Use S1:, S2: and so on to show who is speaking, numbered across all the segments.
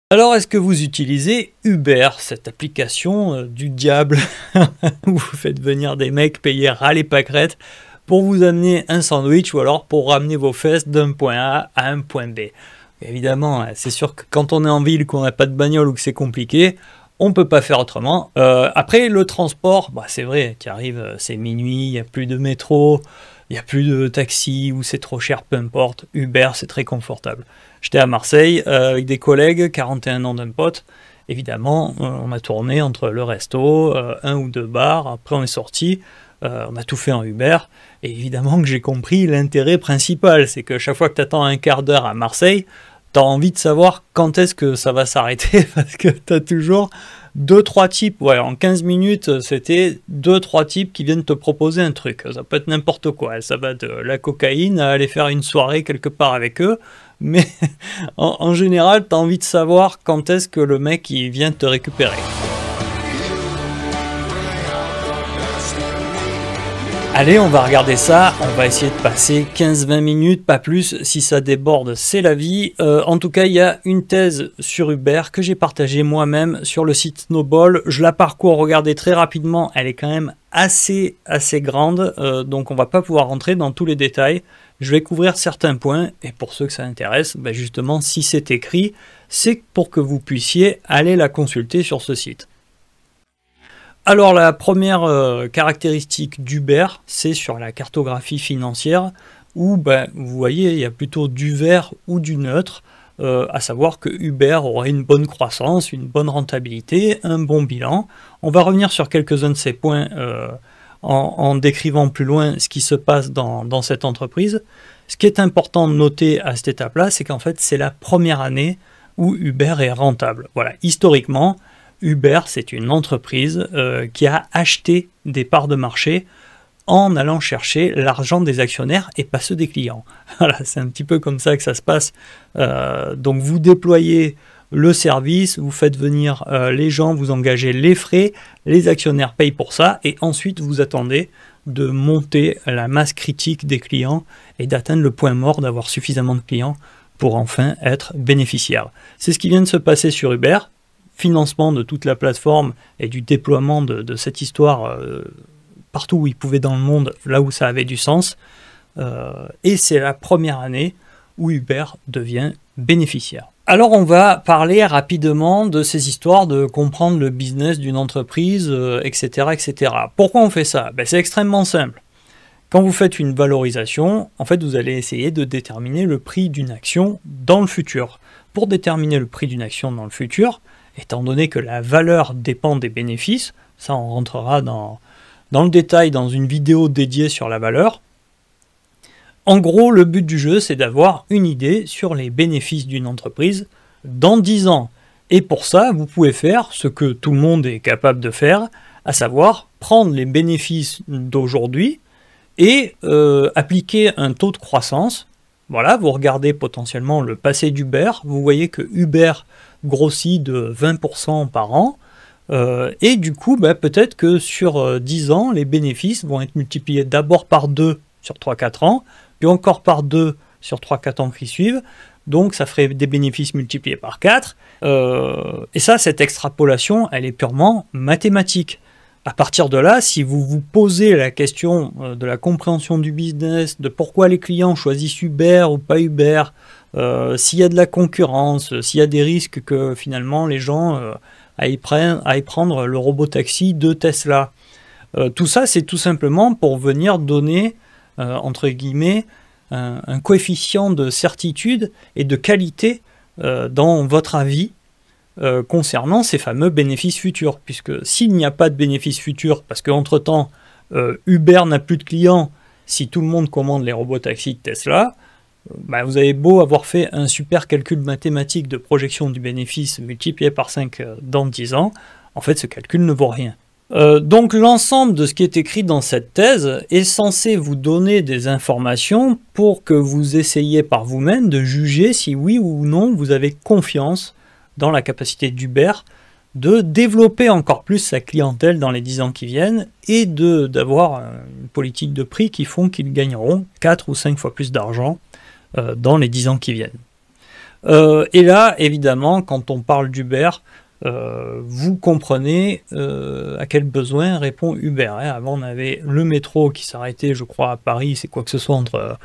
S1: Alors, est-ce que vous utilisez Uber, cette application du diable, où vous faites venir des mecs payés ras les pâquerettes pour vous amener un sandwich ou alors pour ramener vos fesses d'un point A à un point B? Évidemment, c'est sûr que quand on est en ville, qu'on n'a pas de bagnole ou que c'est compliqué, on ne peut pas faire autrement. Après, le transport, c'est vrai, tu arrives, c'est minuit, il n'y a plus de métro, il n'y a plus de taxi ou c'est trop cher, peu importe. Uber, c'est très confortable. J'étais à Marseille avec des collègues, 41 ans d'un pote. Évidemment, on a tourné entre le resto, un ou deux bars. Après, on est sorti. On a tout fait en Uber. Et évidemment que j'ai compris l'intérêt principal. C'est que chaque fois que tu attends un quart d'heure à Marseille, tu as envie de savoir quand est-ce que ça va s'arrêter. Parce que tu as toujours 2-3 types. Ouais, en 15 minutes, c'était 2-3 types qui viennent te proposer un truc. Ça peut être n'importe quoi. Ça va de la cocaïne à aller faire une soirée quelque part avec eux. Mais en général, tu as envie de savoir quand est-ce que le mec il vient te récupérer. Allez, on va regarder ça, on va essayer de passer 15-20 minutes, pas plus, si ça déborde, c'est la vie. En tout cas, il y a une thèse sur Uber que j'ai partagée moi-même sur le site Snowball. Je la parcours, regardez très rapidement, elle est quand même assez grande, donc on va pas pouvoir rentrer dans tous les détails. Je vais couvrir certains points, et pour ceux que ça intéresse, justement, si c'est écrit, c'est pour que vous puissiez aller la consulter sur ce site. Alors la première caractéristique d'Uber, c'est sur la cartographie financière, où vous voyez, il y a plutôt du vert ou du neutre, à savoir que Uber aurait une bonne croissance, une bonne rentabilité, un bon bilan. On va revenir sur quelques-uns de ces points en décrivant plus loin ce qui se passe dans cette entreprise. Ce qui est important de noter à cette étape-là, c'est qu'en fait, c'est la première année où Uber est rentable. Voilà, historiquement, Uber, c'est une entreprise qui a acheté des parts de marché en allant chercher l'argent des actionnaires et pas ceux des clients. Voilà, c'est un petit peu comme ça que ça se passe. Donc vous déployez le service, vous faites venir les gens, vous engagez les frais, les actionnaires payent pour ça, et ensuite vous attendez de monter la masse critique des clients et d'atteindre le point mort d'avoir suffisamment de clients pour enfin être bénéficiaire. C'est ce qui vient de se passer sur Uber. Financement de toute la plateforme et du déploiement de cette histoire partout où ils pouvaient dans le monde, là où ça avait du sens. Et c'est la première année où Uber devient bénéficiaire. Alors on va parler rapidement de ces histoires de comprendre le business d'une entreprise, etc., etc. Pourquoi on fait ça? C'est extrêmement simple. Quand vous faites une valorisation, en fait, vous allez essayer de déterminer le prix d'une action dans le futur. Pour déterminer le prix d'une action dans le futur, étant donné que la valeur dépend des bénéfices, ça on rentrera dans le détail dans une vidéo dédiée sur la valeur. En gros, le but du jeu, c'est d'avoir une idée sur les bénéfices d'une entreprise dans 10 ans. Et pour ça, vous pouvez faire ce que tout le monde est capable de faire, à savoir prendre les bénéfices d'aujourd'hui et appliquer un taux de croissance. Voilà, vous regardez potentiellement le passé d'Uber, vous voyez que Uber grossit de 20% par an, et du coup, peut-être que sur 10 ans, les bénéfices vont être multipliés d'abord par 2 sur 3-4 ans, puis encore par 2 sur 3-4 ans qui suivent, donc ça ferait des bénéfices multipliés par 4, et ça, cette extrapolation, elle est purement mathématique. À partir de là, si vous vous posez la question de la compréhension du business, de pourquoi les clients choisissent Uber ou pas Uber, s'il y a de la concurrence, s'il y a des risques que finalement les gens aillent prendre le robot taxi de Tesla, tout ça c'est tout simplement pour venir donner, entre guillemets, un coefficient de certitude et de qualité dans votre avis concernant ces fameux bénéfices futurs, puisque s'il n'y a pas de bénéfices futurs, parce qu'entre-temps, Uber n'a plus de clients, si tout le monde commande les robots taxis de Tesla, vous avez beau avoir fait un super calcul mathématique de projection du bénéfice multiplié par 5 dans 10 ans, en fait ce calcul ne vaut rien. Donc l'ensemble de ce qui est écrit dans cette thèse est censé vous donner des informations pour que vous essayiez par vous-même de juger si oui ou non vous avez confiance dans la capacité d'Uber de développer encore plus sa clientèle dans les 10 ans qui viennent et d'avoir une politique de prix qui font qu'ils gagneront 4 ou 5 fois plus d'argent dans les 10 ans qui viennent. Et là, évidemment, quand on parle d'Uber, vous comprenez à quel besoin répond Uber. Avant, on avait le métro qui s'arrêtait, je crois, à Paris, c'est quoi que ce soit entre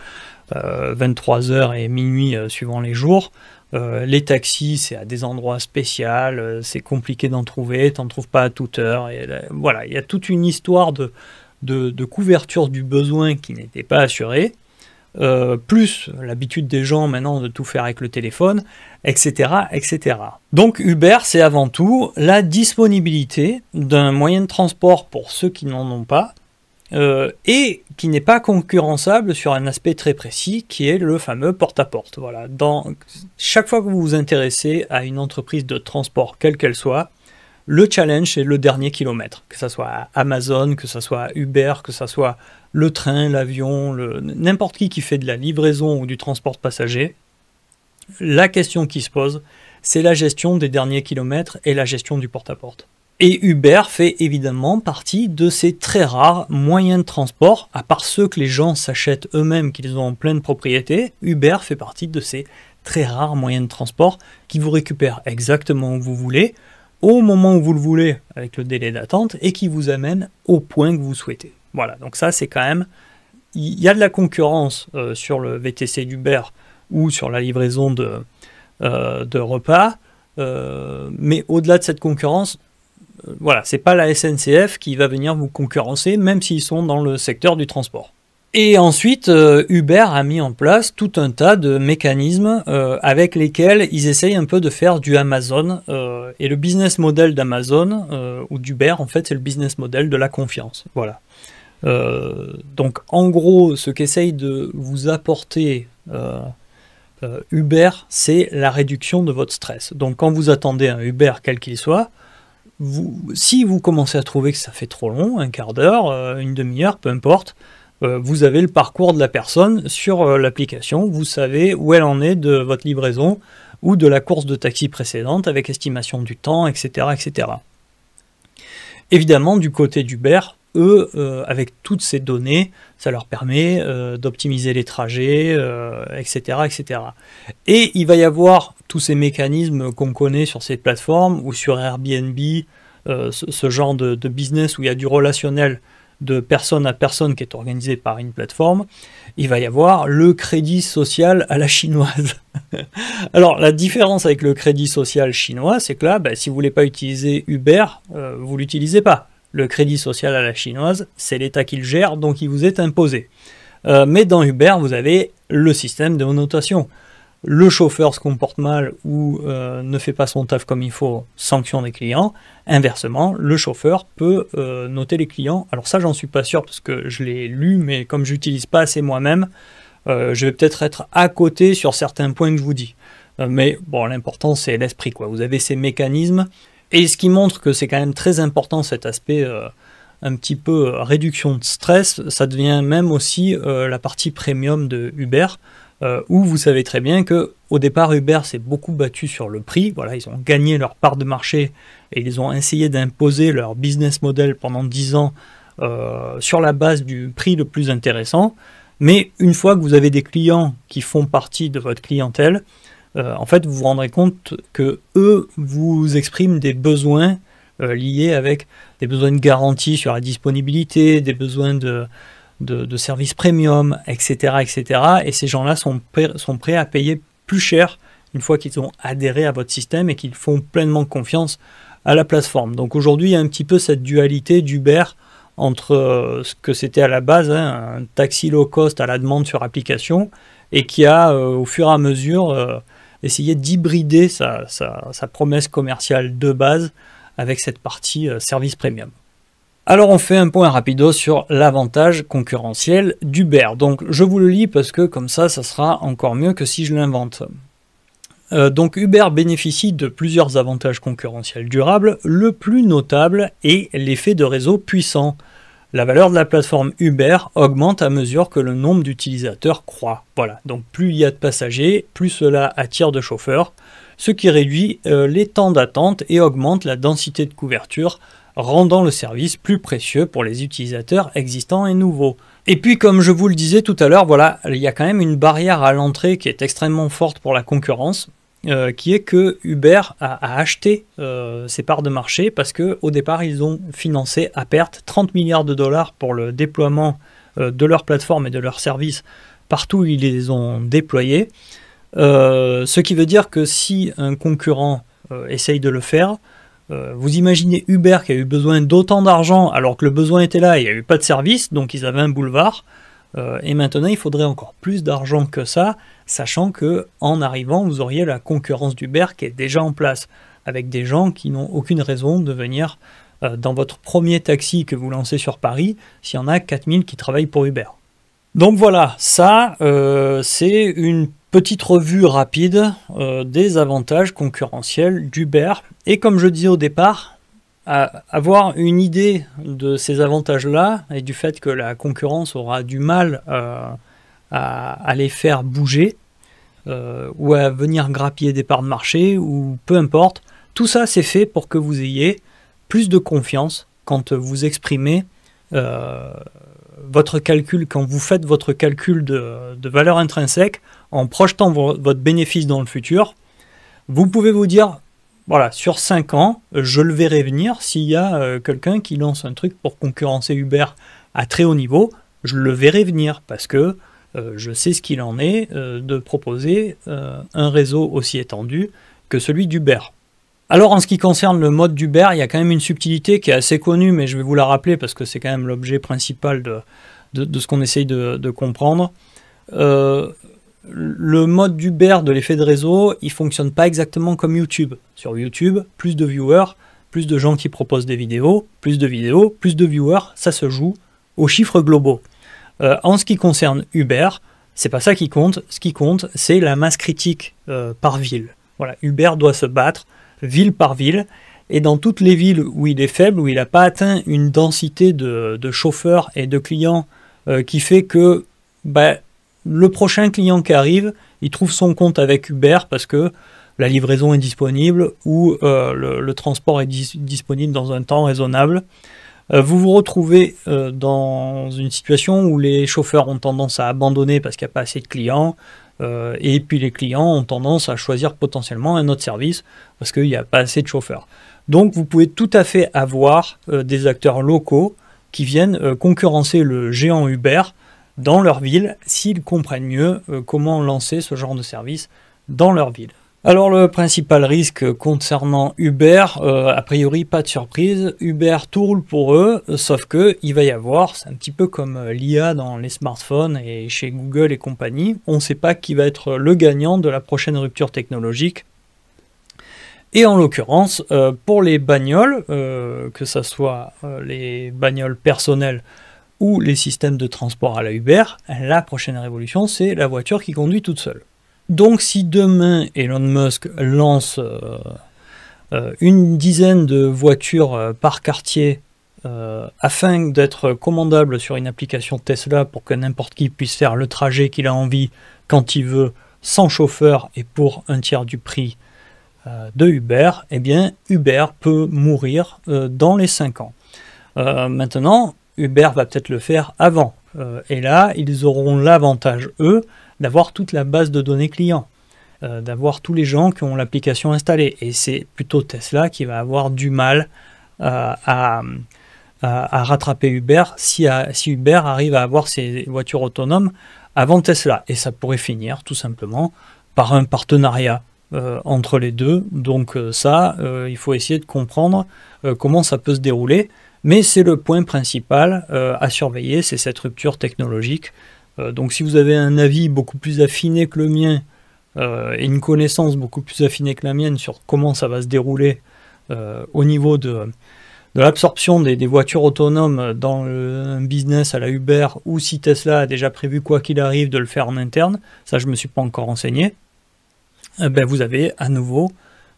S1: 23h et minuit, suivant les jours. Les taxis, c'est à des endroits spéciaux, c'est compliqué d'en trouver, t'en trouves pas à toute heure. Et là, voilà, il y a toute une histoire de couverture du besoin qui n'était pas assurée. Plus l'habitude des gens maintenant de tout faire avec le téléphone, etc., etc. Donc Uber, c'est avant tout la disponibilité d'un moyen de transport pour ceux qui n'en ont pas, et qui n'est pas concurrençable sur un aspect très précis, qui est le fameux porte-à-porte. Voilà. Chaque fois que vous vous intéressez à une entreprise de transport, quelle qu'elle soit, le challenge, c'est le dernier kilomètre, que ce soit Amazon, que ce soit Uber, que ce soit le train, l'avion, n'importe qui fait de la livraison ou du transport de passagers. La question qui se pose, c'est la gestion des derniers kilomètres et la gestion du porte-à-porte. Et Uber fait évidemment partie de ces très rares moyens de transport, à part ceux que les gens s'achètent eux-mêmes, qu'ils ont en pleine propriété. Uber fait partie de ces très rares moyens de transport qui vous récupèrent exactement où vous voulez, au moment où vous le voulez, avec le délai d'attente, et qui vous amène au point que vous souhaitez. Voilà, donc ça c'est quand même... Il y a de la concurrence sur le VTC d'Uber ou sur la livraison de repas, mais au-delà de cette concurrence, voilà, c'est pas la SNCF qui va venir vous concurrencer, même s'ils sont dans le secteur du transport. Et ensuite, Uber a mis en place tout un tas de mécanismes avec lesquels ils essayent un peu de faire du Amazon. Et le business model d'Amazon ou d'Uber, en fait, c'est le business model de la confiance. Voilà. Donc, en gros, ce qu'essaye de vous apporter Uber, c'est la réduction de votre stress. Donc, quand vous attendez un Uber, quel qu'il soit, si vous commencez à trouver que ça fait trop long, un quart d'heure, une demi-heure, peu importe, vous avez le parcours de la personne sur l'application, vous savez où elle en est de votre livraison ou de la course de taxi précédente avec estimation du temps, etc. etc. Évidemment, du côté d'Uber, eux, avec toutes ces données, ça leur permet d'optimiser les trajets, etc., etc. Et il va y avoir tous ces mécanismes qu'on connaît sur ces plateformes ou sur Airbnb, ce genre de business où il y a du relationnel de personne à personne qui est organisé par une plateforme. Il va y avoir le crédit social à la chinoise. Alors, la différence avec le crédit social chinois, c'est que là, si vous ne voulez pas utiliser Uber, vous ne l'utilisez pas. Le crédit social à la chinoise, c'est l'État qui le gère, donc il vous est imposé. Mais dans Uber, vous avez le système de notation. Le chauffeur se comporte mal ou ne fait pas son taf comme il faut, sanction des clients. Inversement, le chauffeur peut noter les clients. Alors ça, j'en suis pas sûr parce que je l'ai lu, mais comme je n'utilise pas assez moi-même, je vais peut-être être à côté sur certains points que je vous dis. Mais bon, l'important, c'est l'esprit, quoi. Vous avez ces mécanismes. Et ce qui montre que c'est quand même très important cet aspect un petit peu réduction de stress, ça devient même aussi la partie premium de Uber, où vous savez très bien que au départ Uber s'est beaucoup battu sur le prix. Voilà, ils ont gagné leur part de marché et ils ont essayé d'imposer leur business model pendant 10 ans sur la base du prix le plus intéressant. Mais une fois que vous avez des clients qui font partie de votre clientèle, en fait, vous vous rendrez compte que eux vous expriment des besoins liés avec des besoins de garantie sur la disponibilité, des besoins de services premium, etc., etc. Et ces gens-là sont prêts à payer plus cher une fois qu'ils ont adhéré à votre système et qu'ils font pleinement confiance à la plateforme. Donc aujourd'hui, il y a un petit peu cette dualité d'Uber entre ce que c'était à la base, un taxi low cost à la demande sur application, et qui a, au fur et à mesure, essayé d'hybrider sa promesse commerciale de base avec cette partie service premium. Alors on fait un point rapido sur l'avantage concurrentiel d'Uber. Donc je vous le lis parce que comme ça sera encore mieux que si je l'invente. Donc Uber bénéficie de plusieurs avantages concurrentiels durables. Le plus notable est l'effet de réseau puissant. La valeur de la plateforme Uber augmente à mesure que le nombre d'utilisateurs croît. Voilà, donc plus il y a de passagers, plus cela attire de chauffeurs, ce qui réduit les temps d'attente et augmente la densité de couverture, rendant le service plus précieux pour les utilisateurs existants et nouveaux. Et puis comme je vous le disais tout à l'heure, voilà, il y a quand même une barrière à l'entrée qui est extrêmement forte pour la concurrence. qui est que Uber a acheté ses parts de marché parce qu'au départ, ils ont financé à perte 30 milliards de dollars pour le déploiement de leur plateforme et de leurs services partout où ils les ont déployés. Ce qui veut dire que si un concurrent essaye de le faire, vous imaginez Uber qui a eu besoin d'autant d'argent alors que le besoin était là, il n'y a eu pas de service, donc ils avaient un boulevard. Et maintenant, il faudrait encore plus d'argent que ça, sachant que en arrivant, vous auriez la concurrence d'Uber qui est déjà en place, avec des gens qui n'ont aucune raison de venir dans votre premier taxi que vous lancez sur Paris, s'il y en a 4000 qui travaillent pour Uber. Donc voilà, ça, c'est une petite revue rapide des avantages concurrentiels d'Uber. Et comme je disais au départ, avoir une idée de ces avantages-là et du fait que la concurrence aura du mal à les faire bouger ou à venir grappiller des parts de marché ou peu importe, tout ça c'est fait pour que vous ayez plus de confiance quand vous exprimez votre calcul, quand vous faites votre calcul de valeur intrinsèque en projetant votre bénéfice dans le futur. Vous pouvez vous dire, voilà, sur 5 ans, je le verrai venir. S'il y a quelqu'un qui lance un truc pour concurrencer Uber à très haut niveau, je le verrai venir parce que je sais ce qu'il en est de proposer un réseau aussi étendu que celui d'Uber. Alors en ce qui concerne le mode d'Uber, il y a quand même une subtilité qui est assez connue, mais je vais vous la rappeler parce que c'est quand même l'objet principal de ce qu'on essaye de comprendre. Le mode d'Uber de l'effet de réseau, il ne fonctionne pas exactement comme YouTube. Sur YouTube, plus de viewers, plus de gens qui proposent des vidéos, plus de viewers, ça se joue aux chiffres globaux. En ce qui concerne Uber, c'est pas ça qui compte. Ce qui compte, c'est la masse critique par ville. Voilà, Uber doit se battre ville par ville, et dans toutes les villes où il est faible, où il n'a pas atteint une densité de chauffeurs et de clients qui fait que le prochain client qui arrive, il trouve son compte avec Uber parce que la livraison est disponible ou le transport est disponible dans un temps raisonnable. Vous vous retrouvez dans une situation où les chauffeurs ont tendance à abandonner parce qu'il n'y a pas assez de clients, et puis les clients ont tendance à choisir potentiellement un autre service parce qu'il n'y a pas assez de chauffeurs. Donc vous pouvez tout à fait avoir des acteurs locaux qui viennent concurrencer le géant Uber dans leur ville s'ils comprennent mieux comment lancer ce genre de service dans leur ville. Alors le principal risque concernant Uber, a priori pas de surprise, Uber tout roule pour eux, sauf que il va y avoir, c'est un petit peu comme l'IA dans les smartphones et chez Google et compagnie, on ne sait pas qui va être le gagnant de la prochaine rupture technologique. Et en l'occurrence, pour les bagnoles, que ce soit les bagnoles personnelles ou les systèmes de transport à la Uber, la prochaine révolution c'est la voiture qui conduit toute seule. Donc si demain Elon Musk lance une dizaine de voitures par quartier afin d'être commandable sur une application Tesla pour que n'importe qui puisse faire le trajet qu'il a envie quand il veut, sans chauffeur et pour un tiers du prix de Uber, eh bien Uber peut mourir dans les 5 ans. Maintenant, Uber va peut-être le faire avant. Et là, ils auront l'avantage, eux, d'avoir toute la base de données clients, d'avoir tous les gens qui ont l'application installée. Et c'est plutôt Tesla qui va avoir du mal à rattraper Uber si Uber arrive à avoir ses voitures autonomes avant Tesla. Et ça pourrait finir tout simplement par un partenariat entre les deux. Donc il faut essayer de comprendre comment ça peut se dérouler. Mais c'est le point principal à surveiller, c'est cette rupture technologique. Donc si vous avez un avis beaucoup plus affiné que le mien et une connaissance beaucoup plus affinée que la mienne sur comment ça va se dérouler au niveau de l'absorption des voitures autonomes dans un business à la Uber, ou si Tesla a déjà prévu quoi qu'il arrive de le faire en interne, ça je ne me suis pas encore renseigné, vous avez à nouveau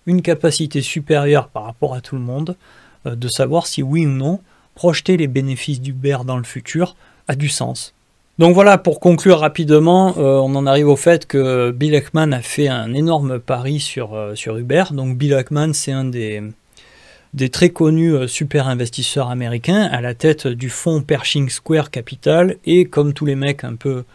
S1: une capacité supérieure par rapport à tout le monde de savoir si oui ou non projeter les bénéfices d'Uber dans le futur a du sens. Donc voilà, pour conclure rapidement, on en arrive au fait que Bill Ackman a fait un énorme pari sur Uber. Donc Bill Ackman, c'est un des très connus super investisseurs américains à la tête du fonds Pershing Square Capital, et comme tous les mecs un peu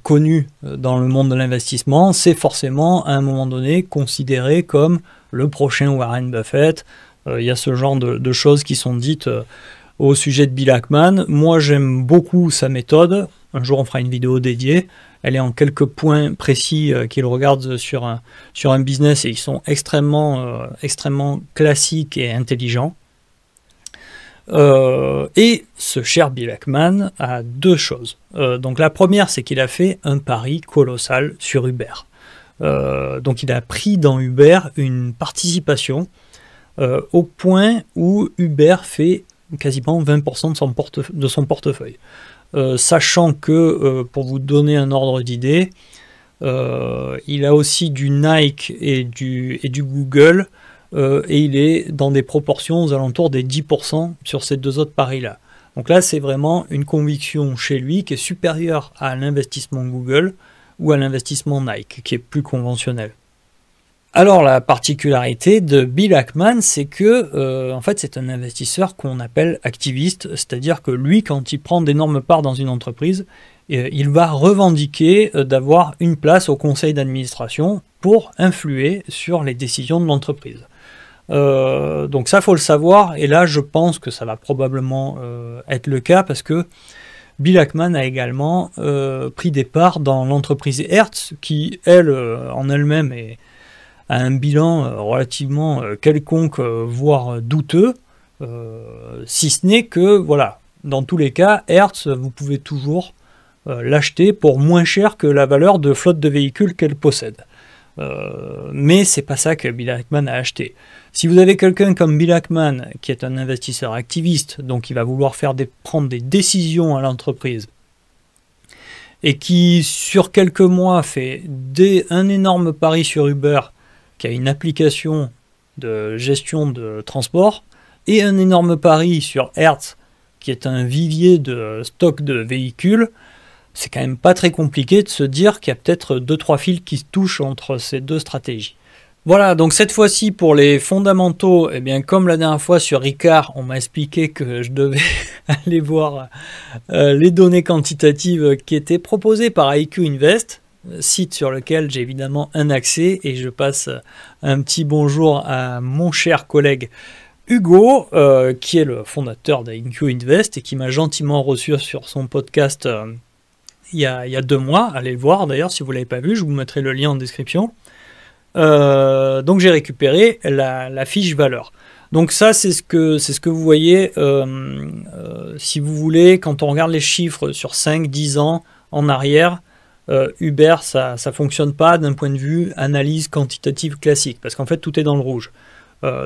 S1: connu dans le monde de l'investissement, c'est forcément à un moment donné considéré comme le prochain Warren Buffett. Il y a ce genre de choses qui sont dites au sujet de Bill Ackman. Moi, j'aime beaucoup sa méthode. Un jour, on fera une vidéo dédiée. Elle est en quelques points précis qu'il regarde sur un business et ils sont extrêmement classiques et intelligents. Et ce cher Bill Ackman a deux choses. Donc la première, c'est qu'il a fait un pari colossal sur Uber. Donc il a pris dans Uber une participation au point où Uber fait quasiment 20% de son portefeuille. Sachant que, pour vous donner un ordre d'idée, il a aussi du Nike et du Google, et il est dans des proportions aux alentours des 10% sur ces deux autres paris-là. Donc là, c'est vraiment une conviction chez lui qui est supérieure à l'investissement Google ou à l'investissement Nike, qui est plus conventionnel. Alors la particularité de Bill Ackman, c'est que en fait c'est un investisseur qu'on appelle activiste, c'est-à-dire que lui, quand il prend d'énormes parts dans une entreprise, il va revendiquer d'avoir une place au conseil d'administration pour influer sur les décisions de l'entreprise. Donc ça, faut le savoir, et là je pense que ça va probablement être le cas, parce que Bill Ackman a également pris des parts dans l'entreprise Hertz, qui elle, en elle-même, a un bilan relativement quelconque, voire douteux, si ce n'est que, voilà, dans tous les cas, Hertz, vous pouvez toujours l'acheter pour moins cher que la valeur de flotte de véhicules qu'elle possède. Mais c'est pas ça que Bill Ackman a acheté. Si vous avez quelqu'un comme Bill Ackman, qui est un investisseur activiste, donc il va vouloir prendre des décisions à l'entreprise, et qui, sur quelques mois, fait un énorme pari sur Uber, qui a une application de gestion de transport, et un énorme pari sur Hertz, qui est un vivier de stock de véhicules, c'est quand même pas très compliqué de se dire qu'il y a peut-être 2-3 fils qui se touchent entre ces deux stratégies. Voilà, donc cette fois-ci pour les fondamentaux, eh bien comme la dernière fois sur Ricard, on m'a expliqué que je devais aller voir les données quantitatives qui étaient proposées par IQ Invest, site sur lequel j'ai évidemment un accès, et je passe un petit bonjour à mon cher collègue Hugo, qui est le fondateur d'IQ Invest et qui m'a gentiment reçu sur son podcast il y a 2 mois. Allez le voir d'ailleurs si vous ne l'avez pas vu, je vous mettrai le lien en description. Donc j'ai récupéré la fiche valeur. Donc ça c'est ce que vous voyez si vous voulez, quand on regarde les chiffres sur 5-10 ans en arrière. Uber, ça fonctionne pas d'un point de vue analyse quantitative classique, parce qu'en fait tout est dans le rouge.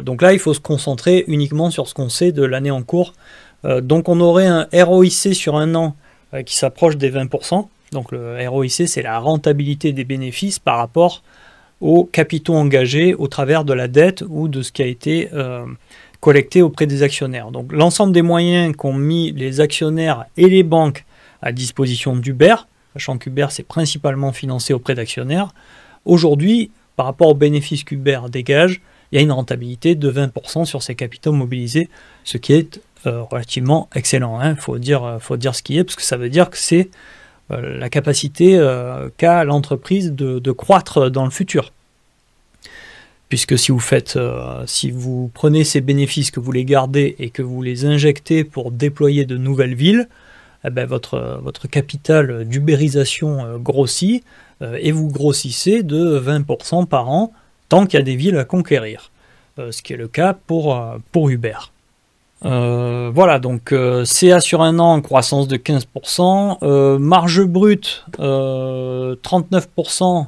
S1: Donc là il faut se concentrer uniquement sur ce qu'on sait de l'année en cours. Donc on aurait un ROIC sur un an qui s'approche des 20%. Donc le ROIC, c'est la rentabilité des bénéfices par rapport aux capitaux engagés au travers de la dette ou de ce qui a été collecté auprès des actionnaires. Donc l'ensemble des moyens qu'ont mis les actionnaires et les banques à disposition d'Uber, sachant qu'Uber c'est principalement financé auprès d'actionnaires, aujourd'hui, par rapport aux bénéfices qu'Uber dégage, il y a une rentabilité de 20% sur ces capitaux mobilisés, ce qui est relativement excellent. Faut dire ce qui est, parce que ça veut dire que c'est la capacité qu'a l'entreprise de croître dans le futur. Puisque si vous prenez ces bénéfices, que vous les gardez et que vous les injectez pour déployer de nouvelles villes, eh ben votre capital d'ubérisation grossit, et vous grossissez de 20% par an tant qu'il y a des villes à conquérir. Ce qui est le cas pour Uber. Voilà, donc CA sur un an, croissance de 15%, marge brute 39%.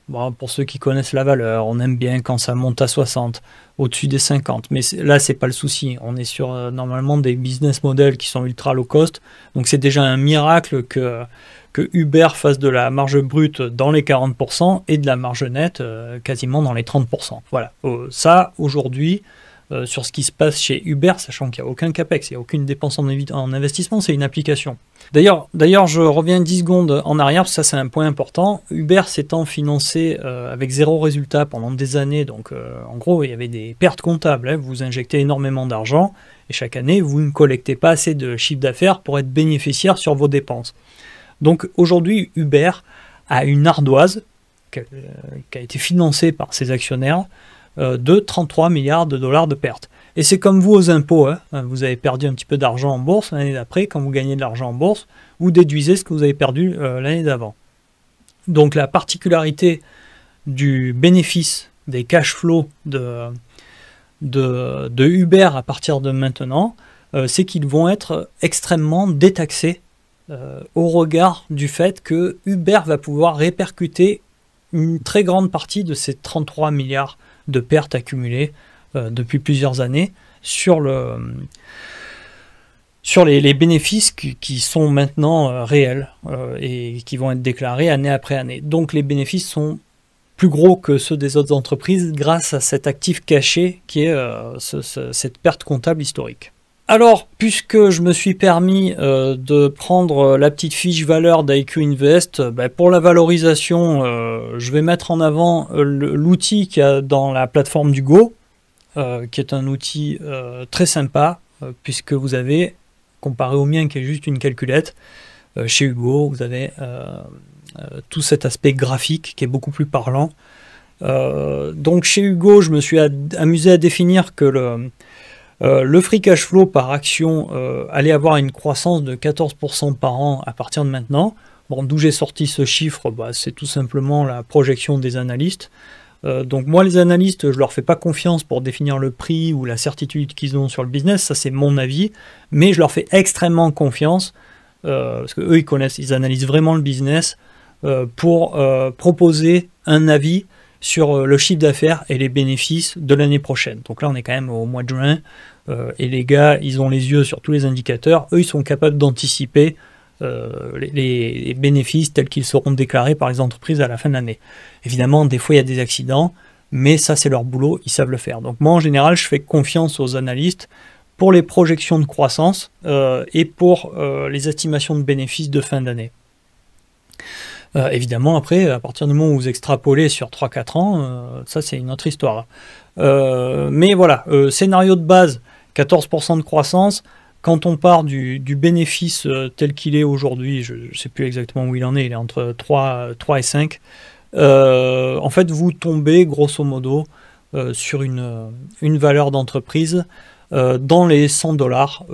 S1: Bon, pour ceux qui connaissent la valeur, on aime bien quand ça monte à 60, au-dessus des 50, mais là c'est pas le souci, on est sur normalement des business models qui sont ultra low cost, donc c'est déjà un miracle que Uber fasse de la marge brute dans les 40% et de la marge nette quasiment dans les 30%. Voilà, ça aujourd'hui, sur ce qui se passe chez Uber, sachant qu'il n'y a aucun capex, il n'y a aucune dépense en investissement, c'est une application. D'ailleurs, je reviens 10 secondes en arrière, parce que ça c'est un point important. Uber s'étant financé avec 0 résultat pendant des années, donc en gros il y avait des pertes comptables, vous injectez énormément d'argent, et chaque année vous ne collectez pas assez de chiffre d'affaires pour être bénéficiaire sur vos dépenses. Donc aujourd'hui, Uber a une ardoise qui a été financée par ses actionnaire de 33 milliards de dollars de pertes. Et c'est comme vous aux impôts, hein. Vous avez perdu un petit peu d'argent en bourse l'année d'après, quand vous gagnez de l'argent en bourse, vous déduisez ce que vous avez perdu l'année d'avant. Donc la particularité du bénéfice des cash flows de Uber à partir de maintenant, c'est qu'ils vont être extrêmement détaxés au regard du fait que Uber va pouvoir répercuter une très grande partie de ces 33 milliards de pertes accumulées depuis plusieurs années sur les bénéfices qui sont maintenant réels et qui vont être déclarés année après année. Donc les bénéfices sont plus gros que ceux des autres entreprises grâce à cet actif caché qui est cette perte comptable historique. Alors, puisque je me suis permis de prendre la petite fiche valeur d'IQ Invest, pour la valorisation, je vais mettre en avant l'outil qu'il y a dans la plateforme du Go, qui est un outil très sympa, puisque vous avez, comparé au mien qui est juste une calculette, chez Hugo, vous avez tout cet aspect graphique qui est beaucoup plus parlant. Donc chez Hugo, je me suis amusé à définir que le free cash flow par action allait avoir une croissance de 14% par an à partir de maintenant. Bon, d'où j'ai sorti ce chiffre, c'est tout simplement la projection des analystes. Donc moi, les analystes, je leur fais pas confiance pour définir le prix ou la certitude qu'ils ont sur le business, ça c'est mon avis, mais je leur fais extrêmement confiance, parce qu'eux, ils connaissent, ils analysent vraiment le business pour proposer un avis sur le chiffre d'affaires et les bénéfices de l'année prochaine. Donc là, on est quand même au mois de juin, et les gars, ils ont les yeux sur tous les indicateurs. Eux, ils sont capables d'anticiper les bénéfices tels qu'ils seront déclarés par les entreprises à la fin de l'année. Évidemment, des fois, il y a des accidents, mais ça, c'est leur boulot, ils savent le faire. Donc moi, en général, je fais confiance aux analystes pour les projections de croissance et pour les estimations de bénéfices de fin d'année. Évidemment, après, à partir du moment où vous extrapolez sur 3-4 ans, ça c'est une autre histoire. Mais voilà, scénario de base, 14% de croissance. Quand on part du bénéfice tel qu'il est aujourd'hui, je ne sais plus exactement où il en est, il est entre 3 et 5. En fait, vous tombez grosso modo sur une valeur d'entreprise dans les 100 dollars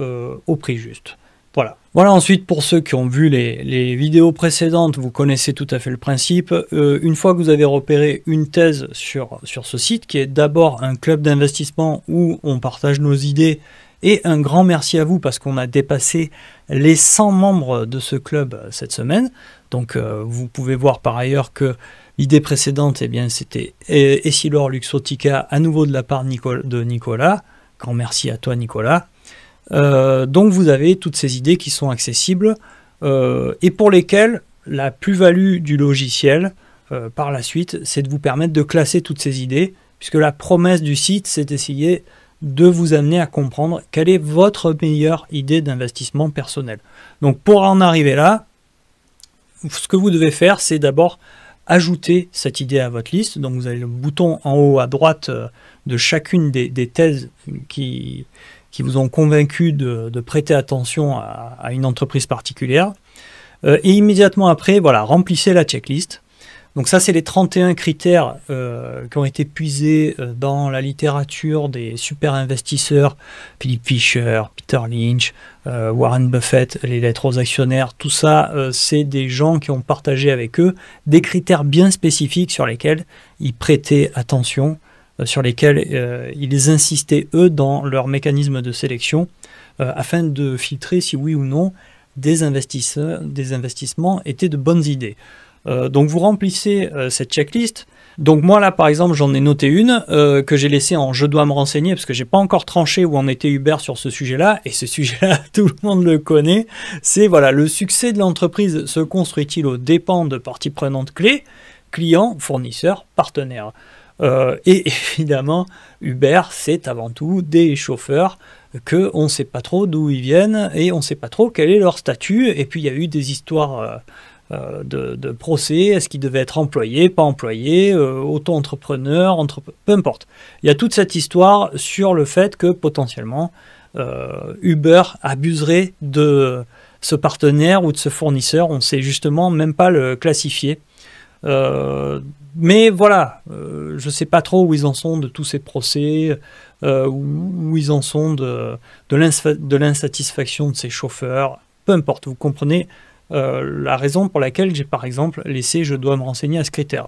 S1: au prix juste. Voilà. Voilà, ensuite, pour ceux qui ont vu les vidéos précédentes, vous connaissez tout à fait le principe. Une fois que vous avez repéré une thèse sur ce site, qui est d'abord un club d'investissement où on partage nos idées, et un grand merci à vous parce qu'on a dépassé les 100 membres de ce club cette semaine. Donc vous pouvez voir par ailleurs que l'idée précédente, eh bien, c'était Essilor Luxottica, à nouveau de la part de Nicolas. Grand merci à toi Nicolas. Donc vous avez toutes ces idées qui sont accessibles et pour lesquelles la plus-value du logiciel par la suite, c'est de vous permettre de classer toutes ces idées, puisque la promesse du site, c'est d'essayer de vous amener à comprendre quelle est votre meilleure idée d'investissement personnel. Donc pour en arriver là, ce que vous devez faire, c'est d'abord ajouter cette idée à votre liste. Donc vous avez le bouton en haut à droite de chacune des thèses qui vous ont convaincu de prêter attention à une entreprise particulière. Et immédiatement après, voilà, remplissez la checklist. Donc ça, c'est les 31 critères qui ont été puisés dans la littérature des super investisseurs, Philip Fisher, Peter Lynch, Warren Buffett, les lettres aux actionnaires, tout ça, c'est des gens qui ont partagé avec eux des critères bien spécifiques sur lesquels ils prêtaient attention, sur lesquels ils insistaient, eux, dans leur mécanisme de sélection, afin de filtrer si oui ou non des investissements étaient de bonnes idées. Donc vous remplissez cette checklist. Donc moi là par exemple j'en ai noté une que j'ai laissée en je dois me renseigner parce que j'ai pas encore tranché où en était Uber sur ce sujet-là, et ce sujet-là tout le monde le connaît. C'est voilà, le succès de l'entreprise se construit-il aux dépens de parties prenantes clés, clients, fournisseurs, partenaires. Et évidemment Uber c'est avant tout des chauffeurs que on sait pas trop d'où ils viennent et on sait pas trop quel est leur statut, et puis il y a eu des histoires de procès, est-ce qu'il devait être employé, pas employé, auto-entrepreneur, peu importe. Il y a toute cette histoire sur le fait que potentiellement Uber abuserait de ce partenaire ou de ce fournisseur, on ne sait justement même pas le classifier. Mais voilà, je ne sais pas trop où ils en sont de tous ces procès, où ils en sont de l'insatisfaction de ces chauffeurs, peu importe, vous comprenez la raison pour laquelle j'ai par exemple laissé « je dois me renseigner à ce critère ».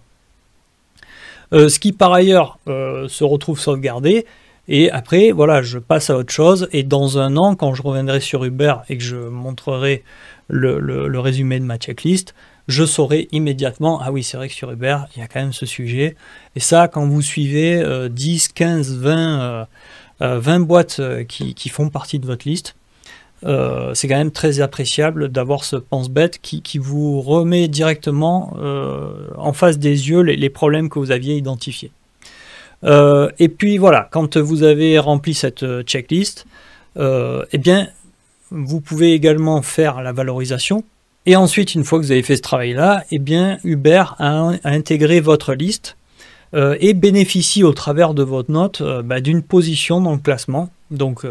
S1: Ce qui par ailleurs se retrouve sauvegardé, et après voilà, je passe à autre chose, et dans un an, quand je reviendrai sur Uber et que je montrerai le résumé de ma checklist, je saurai immédiatement, ah oui c'est vrai que sur Uber, il y a quand même ce sujet, et ça quand vous suivez 10, 15, 20 boîtes qui font partie de votre liste, c'est quand même très appréciable d'avoir ce pense-bête qui vous remet directement en face des yeux les problèmes que vous aviez identifiés. Et puis voilà, quand vous avez rempli cette checklist, eh bien, vous pouvez également faire la valorisation. Et ensuite, une fois que vous avez fait ce travail-là, eh bien, Uber a intégré votre liste et bénéficie au travers de votre note d'une position dans le classement. Donc,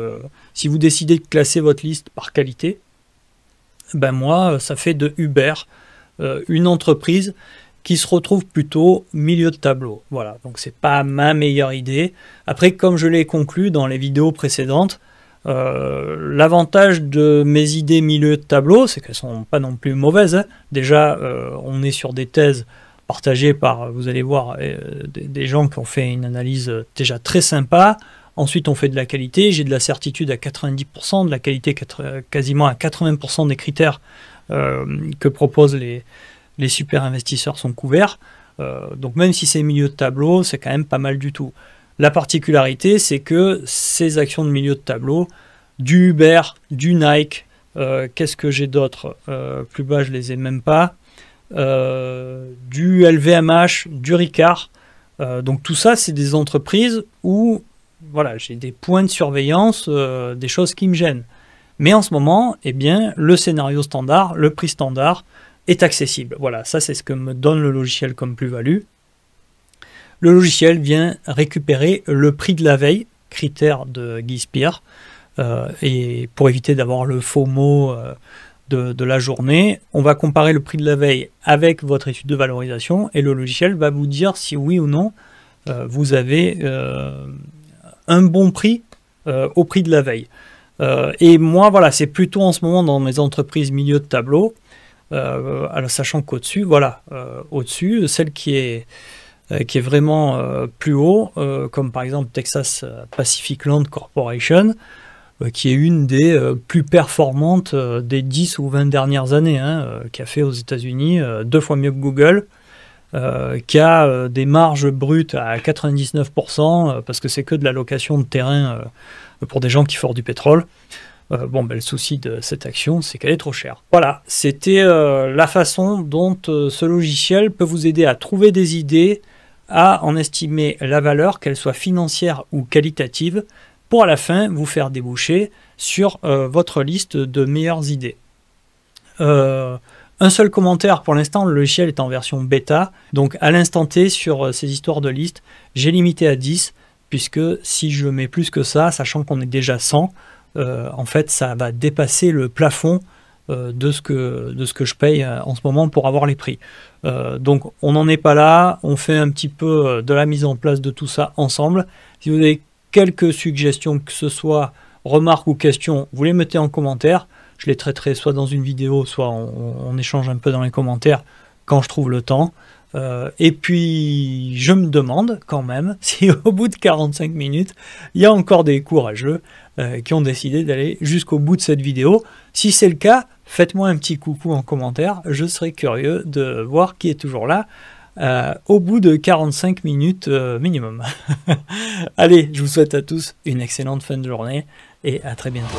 S1: si vous décidez de classer votre liste par qualité, ben moi, ça fait de Uber une entreprise qui se retrouve plutôt milieu de tableau. Voilà, donc c'est pas ma meilleure idée. Après, comme je l'ai conclu dans les vidéos précédentes, l'avantage de mes idées milieu de tableau, c'est qu'elles sont pas non plus mauvaises. Hein. Déjà, on est sur des thèses partagées par, vous allez voir, des gens qui ont fait une analyse déjà très sympa. Ensuite, on fait de la qualité. J'ai de la certitude à 90%, de la qualité quasiment à 80% des critères que proposent les super investisseurs sont couverts. Donc même si c'est milieu de tableau, c'est quand même pas mal du tout. La particularité, c'est que ces actions de milieu de tableau, du Uber, du Nike, qu'est-ce que j'ai d'autre plus bas, je les ai même pas. Du LVMH, du Ricard. Donc tout ça, c'est des entreprises où voilà, j'ai des points de surveillance, des choses qui me gênent. Mais en ce moment, eh bien, le scénario standard, le prix standard est accessible. Voilà, ça c'est ce que me donne le logiciel comme plus-value. Le logiciel vient récupérer le prix de la veille, critère de Guy Spier, et pour éviter d'avoir le FOMO de la journée, on va comparer le prix de la veille avec votre étude de valorisation et le logiciel va vous dire si oui ou non vous avez un bon prix au prix de la veille. Et moi, voilà, c'est plutôt en ce moment dans mes entreprises milieu de tableau, alors sachant qu'au-dessus, voilà, au-dessus, celle qui est vraiment plus haut, comme par exemple Texas Pacific Land Corporation, qui est une des plus performantes des 10 ou 20 dernières années, hein, qui a fait aux États-Unis 2 fois mieux que Google, qui a des marges brutes à 99%, parce que c'est que de la location de terrain pour des gens qui forent du pétrole. Bon, ben, le souci de cette action, c'est qu'elle est trop chère. Voilà, c'était la façon dont ce logiciel peut vous aider à trouver des idées, à en estimer la valeur, qu'elle soit financière ou qualitative, pour à la fin vous faire déboucher sur votre liste de meilleures idées. Un seul commentaire pour l'instant, le logiciel est en version bêta, donc à l'instant T sur ces histoires de liste, j'ai limité à 10, puisque si je mets plus que ça, sachant qu'on est déjà 100, en fait ça va dépasser le plafond de ce que je paye en ce moment pour avoir les prix. Donc on n'en est pas là, on fait un petit peu de la mise en place de tout ça ensemble. Si vous avez quelques suggestions, que ce soit remarques ou questions, vous les mettez en commentaire. Je les traiterai soit dans une vidéo, soit on échange un peu dans les commentaires quand je trouve le temps. Et puis, je me demande quand même si au bout de 45 minutes, il y a encore des courageux qui ont décidé d'aller jusqu'au bout de cette vidéo. Si c'est le cas, faites-moi un petit coucou en commentaire. Je serais curieux de voir qui est toujours là au bout de 45 minutes minimum. Allez, je vous souhaite à tous une excellente fin de journée et à très bientôt.